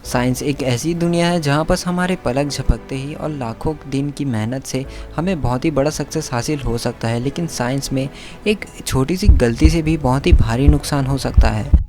Science एक ऐसी दुनिया है जहाँ बस हमारे पलक झपकते ही और लाखों दिन की मेहनत से हमें बहुत ही बड़ा सक्सेस हासिल हो सकता है, लेकिन साइंस में एक छोटी सी गलती से भी बहुत ही भारी नुकसान हो सकता है।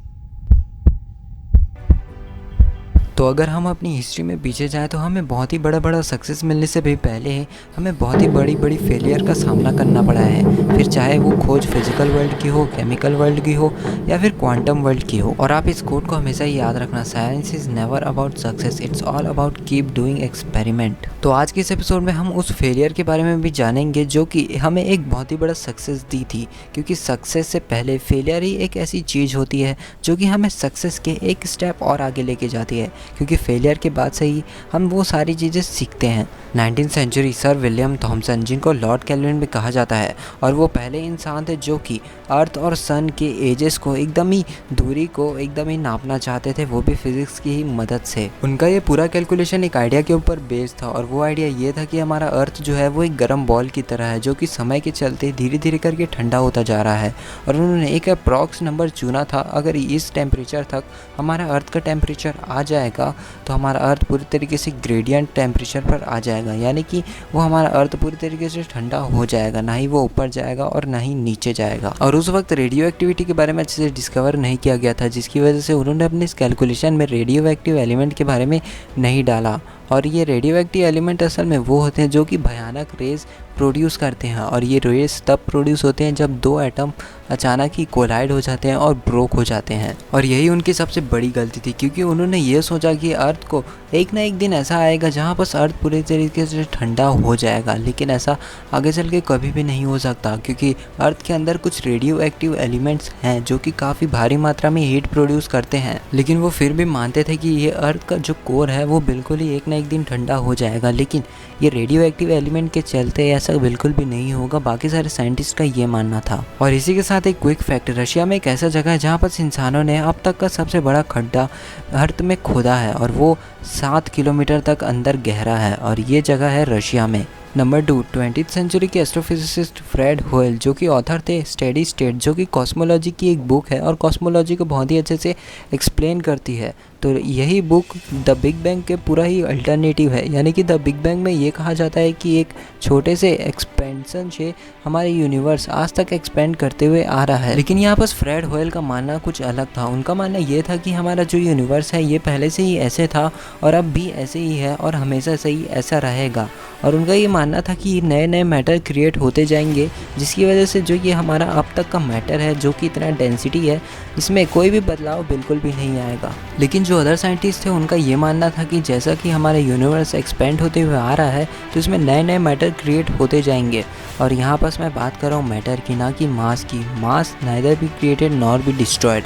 तो अगर हम अपनी हिस्ट्री में पीछे जाएँ तो हमें बहुत ही बड़ा सक्सेस मिलने से भी पहले हमें बहुत ही बड़ी फेलियर का सामना करना पड़ा है। फिर चाहे वो खोज फिजिकल वर्ल्ड की हो, केमिकल वर्ल्ड की हो या फिर क्वांटम वर्ल्ड की हो। और आप इस कोट को हमेशा ही याद रखना, science is never about success, it's all about keep doing experiment. तो आज के इस एपिसोड में हम उस फेलियर के बारे में भी जानेंगे जो कि हमें एक बहुत ही बड़ा सक्सेस दी थी, क्योंकि सक्सेस से पहले फेलियर ही एक ऐसी चीज़ होती है जो कि हमें सक्सेस के एक स्टेप और आगे लेके जाती है, क्योंकि फेलियर के बाद से ही हम वो सारी चीज़ें सीखते हैं। 19th century Sir William Thomson, जिनको लॉर्ड केल्विन भी कहा जाता है, और वो पहले इंसान थे जो कि अर्थ और सन के एजेस को एकदम ही दूरी को एकदम ही नापना चाहते थे, वो भी फिजिक्स की ही मदद से। उनका ये पूरा कैलकुलेशन एक आइडिया के ऊपर बेस्ड था, और वो आइडिया ये था कि हमारा अर्थ जो है वो एक गर्म बॉल की तरह है जो कि समय के चलते धीरे धीरे करके ठंडा होता जा रहा है। और उन्होंने एक अप्रॉक्स नंबर चुना था, अगर इस टेम्परेचर तक हमारा अर्थ का टेम्परेचर आ जाएगा तो हमारा अर्थ पूरी तरीके से ग्रेडियंट टेम्परेचर पर आ जाएगा, यानी कि वो हमारा अर्थ पूरी तरीके से ठंडा हो जाएगा, ना ही वो ऊपर जाएगा और ना ही नीचे जाएगा। और उस वक्त रेडियो एक्टिविटी के बारे में अच्छे से डिस्कवर नहीं किया गया था, जिसकी वजह से उन्होंने अपने इस कैलकुलेशन में रेडियो एक्टिव एलिमेंट के बारे में नहीं डाला। और ये रेडियो एक्टिव एलिमेंट असल में वो होते हैं जो कि भयानक रेज प्रोड्यूस करते हैं, और ये रेज तब प्रोड्यूस होते हैं जब दो एटम अचानक ही कोलाइड हो जाते हैं और ब्रोक हो जाते हैं। और यही उनकी सबसे बड़ी गलती थी, क्योंकि उन्होंने ये सोचा कि अर्थ को एक ना एक दिन ऐसा आएगा जहाँ बस अर्थ पूरी तरीके से ठंडा हो जाएगा, लेकिन ऐसा आगे चल के कभी भी नहीं हो सकता, क्योंकि अर्थ के अंदर कुछ रेडियो एक्टिव एलिमेंट्स हैं जो कि काफ़ी भारी मात्रा में हीट प्रोड्यूस करते हैं। लेकिन वो फिर भी मानते थे कि ये अर्थ का जो कोर है वो बिल्कुल ही एक ना एक दिन ठंडा हो जाएगा, लेकिन ये रेडियो एक्टिव एलिमेंट के चलते ऐसा बिल्कुल भी नहीं होगा। बाकी सारे साइंटिस्ट का ये मानना था। और इसी के साथ एक क्विक फैक्ट, रशिया में एक ऐसा जगह है जहाँ पर इंसानों ने अब तक का सबसे बड़ा खड्डा अर्थ में खोदा है, और वो 7 किलोमीटर तक अंदर गहरा है, और ये जगह है रशिया में। नंबर 2, 20th सेंचुरी के एस्ट्रोफिजिसिस्ट फ्रेड होयल, जो कि ऑथर थे स्टेडी स्टेट, जो कि कॉस्मोलॉजी की एक बुक है और कॉस्मोलॉजी को बहुत ही अच्छे से एक्सप्लेन करती है। तो यही बुक द बिग बैंग के पूरा ही अल्टरनेटिव है, यानी कि द बिग बैंग में ये कहा जाता है कि एक छोटे से एक्सपेंशन से हमारे यूनिवर्स आज तक एक्सपेंड करते हुए आ रहा है। लेकिन यहाँ पर फ्रेड होयल का मानना कुछ अलग था। उनका मानना ये था कि हमारा जो यूनिवर्स है ये पहले से ही ऐसे था और अब भी ऐसे ही है और हमेशा से ही ऐसा रहेगा। और उनका ये मानना था कि नए नए मैटर क्रिएट होते जाएंगे, जिसकी वजह से जो ये हमारा अब तक का मैटर है जो कि इतना डेंसिटी है, इसमें कोई भी बदलाव बिल्कुल भी नहीं आएगा। लेकिन जो अदर साइंटिस्ट थे उनका ये मानना था कि जैसा कि हमारा यूनिवर्स एक्सपेंड होते हुए आ रहा है तो इसमें नए नए मैटर क्रिएट होते जाएंगे। और यहाँ पर मैं बात कर रहा हूँ मैटर की, ना कि मास की। Mass neither be created nor be destroyed,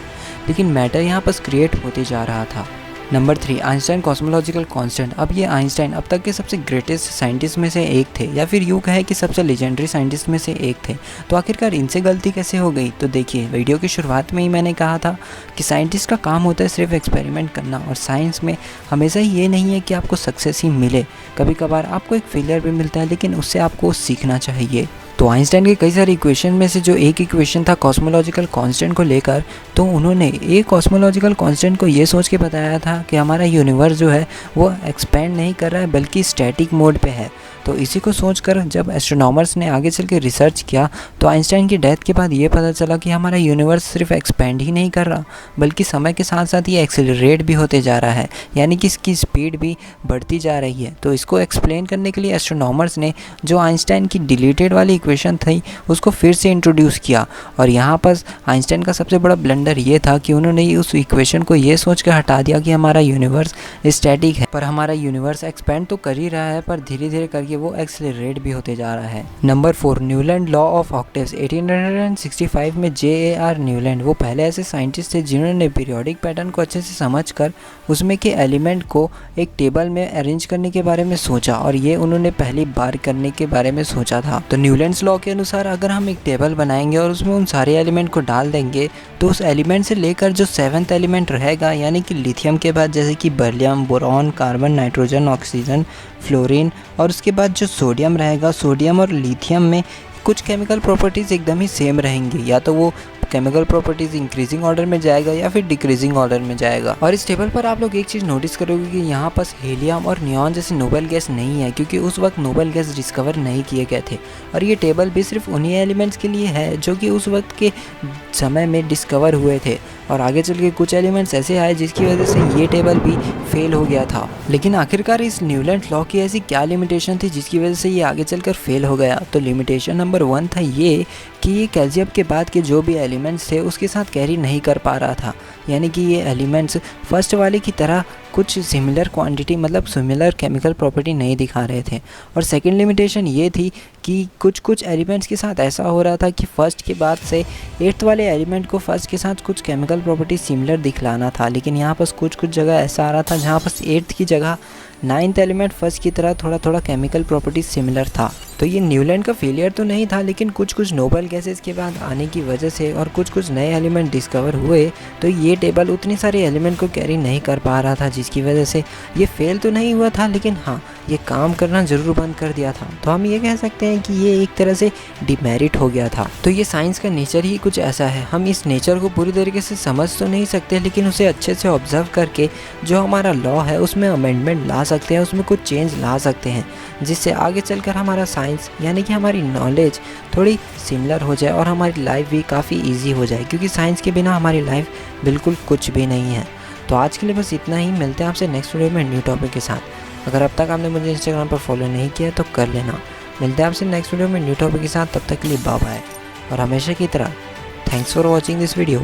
लेकिन मैटर यहाँ पर क्रिएट होते जा रहा था। Number 3, Einstein cosmological constant. अब ये आइंस्टाइन अब तक के सबसे ग्रेटेस्ट साइंटिस्ट में से एक थे, या फिर यूँ कहे कि सबसे लेजेंडरी साइंटिस्ट में से एक थे। तो आखिरकार इनसे गलती कैसे हो गई? तो देखिए, वीडियो की शुरुआत में ही मैंने कहा था कि साइंटिस्ट का काम होता है सिर्फ एक्सपेरिमेंट करना, और साइंस में हमेशा ही ये नहीं है कि आपको सक्सेस ही मिले। कभी कभार आपको एक फेलियर भी मिलता है, लेकिन उससे आपको सीखना चाहिए। तो आइंस्टाइन के कई सारे इक्वेशन में से जो एक इक्वेशन था कॉस्मोलॉजिकल कांस्टेंट को लेकर, तो उन्होंने एक कॉस्मोलॉजिकल कांस्टेंट को ये सोच के बताया था कि हमारा यूनिवर्स जो है वो एक्सपेंड नहीं कर रहा है बल्कि स्टैटिक मोड पे है। तो इसी को सोचकर जब एस्ट्रोनॉमर्स ने आगे चल के रिसर्च किया तो आइंस्टाइन की डेथ के बाद ये पता चला कि हमारा यूनिवर्स सिर्फ एक्सपेंड ही नहीं कर रहा बल्कि समय के साथ साथ ये एक्सेलरेट भी होते जा रहा है, यानी कि इसकी स्पीड भी बढ़ती जा रही है। तो इसको एक्सप्लेन करने के लिए एस्ट्रोनॉमर्स ने जो आइंस्टाइन की डिलीटेड वाली इक्वेशन थी उसको फिर से इंट्रोड्यूस किया। और यहाँ पर आइंस्टाइन का सबसे बड़ा ब्लंडर ये था कि उन्होंने उस इक्वेशन को ये सोच कर हटा दिया कि हमारा यूनिवर्स स्टैटिक है, पर हमारा यूनिवर्स एक्सपेंड तो कर ही रहा है, पर धीरे धीरे करके वो एक्सेलरेट भी होते जा रहा है। Number 4, Newlands law of octaves. 1865 में J.A.R. न्यूलैंड वो पहले ऐसे साइंटिस्ट थे जिन्होंने पीरियोडिक पैटर्न को अच्छे से समझकर उसमें के एलिमेंट को एक टेबल में अरेंज करने के बारे में सोचा, और ये उन्होंने पहली बार करने के बारे में सोचा था। तो न्यूलैंड्स लॉ के अनुसार अगर हम एक टेबल बनाएंगे और उसमें उन सारे एलिमेंट को डाल देंगे तो उस एलिमेंट से लेकर जो 7th एलिमेंट रहेगा, यानी कि लिथियम के बाद जैसे कि beryllium, boron, carbon, nitrogen, oxygen, fluorine, और उसके बाद जो सोडियम रहेगा, सोडियम और लिथियम में कुछ केमिकल प्रॉपर्टीज़ एकदम ही सेम रहेंगी, या तो वो केमिकल प्रॉपर्टीज इंक्रीजिंग ऑर्डर में जाएगा या फिर डिक्रीजिंग ऑर्डर में जाएगा। और इस टेबल पर आप लोग एक चीज़ नोटिस करोगे कि यहाँ पास हीलियम और नियॉन जैसे नोबल गैस नहीं है, क्योंकि उस वक्त नोबल गैस डिस्कवर नहीं किए गए थे। और ये टेबल भी सिर्फ उन्हीं एलिमेंट्स के लिए है जो कि उस वक्त के समय में डिस्कवर हुए थे। और आगे चल के कुछ एलिमेंट्स ऐसे आए जिसकी वजह से ये टेबल भी फेल हो गया था। लेकिन आखिरकार इस न्यूलैंड लॉ की ऐसी क्या लिमिटेशन थी जिसकी वजह से ये आगे चलकर फेल हो गया? तो लिमिटेशन नंबर 1 था ये कि ये कैल्शियम के बाद के जो भी एलिमेंट्स थे उसके साथ कैरी नहीं कर पा रहा था, यानी कि ये एलिमेंट्स फर्स्ट वाले की तरह कुछ सिमिलर क्वांटिटी मतलब सिमिलर केमिकल प्रॉपर्टी नहीं दिखा रहे थे। और सेकंड लिमिटेशन ये थी कि कुछ एलिमेंट्स के साथ ऐसा हो रहा था कि फर्स्ट के बाद से एट्थ वाले एलिमेंट को फर्स्ट के साथ कुछ केमिकल प्रॉपर्टी सिमिलर दिखलाना था, लेकिन यहाँ पर कुछ जगह ऐसा आ रहा था जहाँ पर एट्थ की जगह नाइन्थ एलिमेंट फर्स्ट की तरह थोड़ा केमिकल प्रॉपर्टी सिमिलर था। तो ये न्यूलैंड का फेलियर तो नहीं था, लेकिन कुछ नोबल गैसेस के बाद आने की वजह से और कुछ नए एलिमेंट डिस्कवर हुए तो ये टेबल उतनी सारे एलिमेंट को कैरी नहीं कर पा रहा था, जिसकी वजह से ये फेल तो नहीं हुआ था, लेकिन हाँ ये काम करना ज़रूर बंद कर दिया था। तो हम ये कह सकते हैं कि ये एक तरह से डिमेरिट हो गया था। तो ये साइंस का नेचर ही कुछ ऐसा है, हम इस नेचर को पूरी तरीके से समझ तो नहीं सकते, लेकिन उसे अच्छे से ऑब्जर्व करके जो हमारा लॉ है उसमें अमेंडमेंट ला सकते हैं, उसमें कुछ चेंज ला सकते हैं, जिससे आगे चलकर हमारा साइंस यानी कि हमारी नॉलेज थोड़ी सिमिलर हो जाए और हमारी लाइफ भी काफ़ी इजी हो जाए, क्योंकि साइंस के बिना हमारी लाइफ बिल्कुल कुछ भी नहीं है। तो आज के लिए बस इतना ही, मिलते हैं आपसे नेक्स्ट वीडियो में न्यू टॉपिक के साथ। अगर अब तक आपने मुझे इंस्टाग्राम पर फॉलो नहीं किया तो कर लेना। मिलते हैं आपसे नेक्स्ट वीडियो में न्यू टॉपिक के साथ, तब तक के लिए बाय बाय। और हमेशा की तरह thanks for watching this video.